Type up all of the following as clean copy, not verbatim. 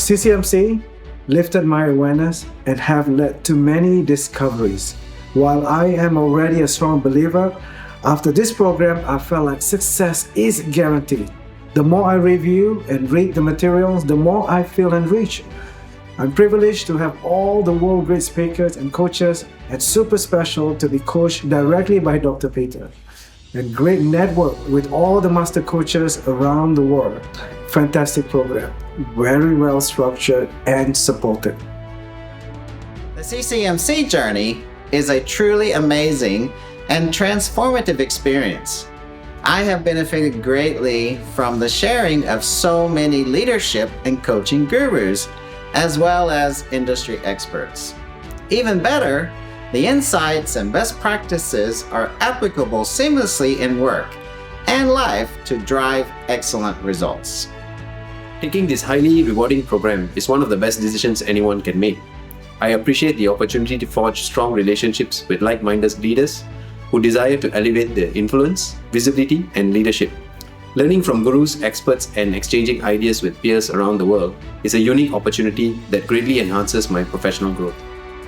CCMC lifted my awareness and have led to many discoveries. While I am already a strong believer, after this program, I felt like success is guaranteed. The more I review and read the materials, the more I feel enriched. I'm privileged to have all the world great speakers and coaches, and super special to be coached directly by Dr. Peter. A great network with all the master coaches around the world. Fantastic program, very well structured and supported. The CCMC journey is a truly amazing and transformative experience. I have benefited greatly from the sharing of so many leadership and coaching gurus, as well as industry experts. Even better, the insights and best practices are applicable seamlessly in work and life to drive excellent results. Taking this highly rewarding program is one of the best decisions anyone can make. I appreciate the opportunity to forge strong relationships with like-minded leaders who desire to elevate their influence, visibility, and leadership. Learning from gurus, experts, and exchanging ideas with peers around the world is a unique opportunity that greatly enhances my professional growth.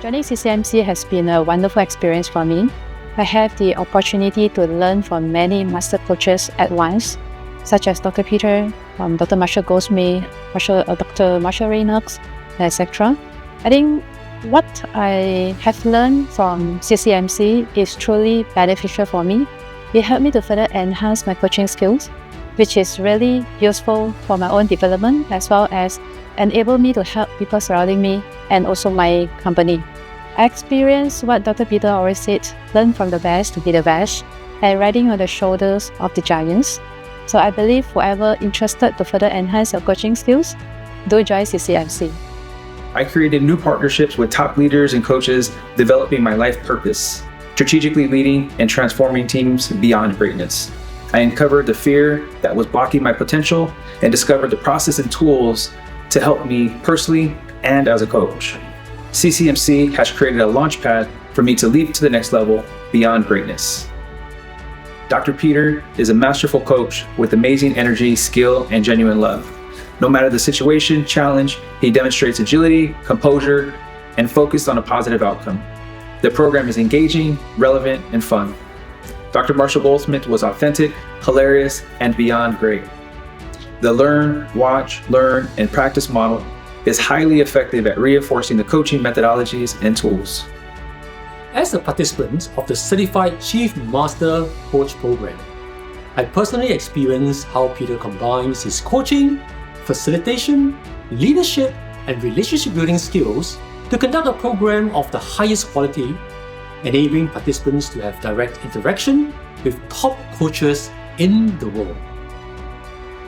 Joining CCMC has been a wonderful experience for me. I have the opportunity to learn from many master coaches at once, such as Dr. Peter, Dr. Marshall Goldsmith, Dr. Marshall Reynolds, etc. I think what I have learned from CCMC is truly beneficial for me. It helped me to further enhance my coaching skills, which is really useful for my own development, as well as enable me to help people surrounding me and also my company. I experienced what Dr. Peter always said, learn from the best to be the best, and riding on the shoulders of the giants. So I believe whoever interested to further enhance your coaching skills, do join CCMC. I created new partnerships with top leaders and coaches, developing my life purpose, strategically leading and transforming teams beyond greatness. I uncovered the fear that was blocking my potential and discovered the process and tools to help me personally and as a coach. CCMC has created a launchpad for me to leap to the next level beyond greatness. Dr. Peter is a masterful coach with amazing energy, skill, and genuine love. No matter the situation, challenge, he demonstrates agility, composure, and focus on a positive outcome. The program is engaging, relevant, and fun. Dr. Marshall Goldsmith was authentic, hilarious, and beyond great. The learn, watch, learn, and practice model is highly effective at reinforcing the coaching methodologies and tools. As a participant of the Certified Chief Master Coach Program, I personally experienced how Peter combines his coaching, facilitation, leadership, and relationship building skills to conduct a program of the highest quality, enabling participants to have direct interaction with top coaches in the world.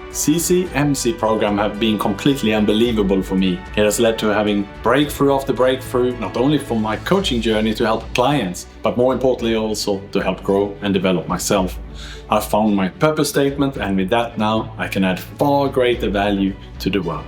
CCMC program have been completely unbelievable for me. It has led to having breakthrough after breakthrough, not only for my coaching journey to help clients, but more importantly also to help grow and develop myself. I've found my purpose statement, and with that now I can add far greater value to the world.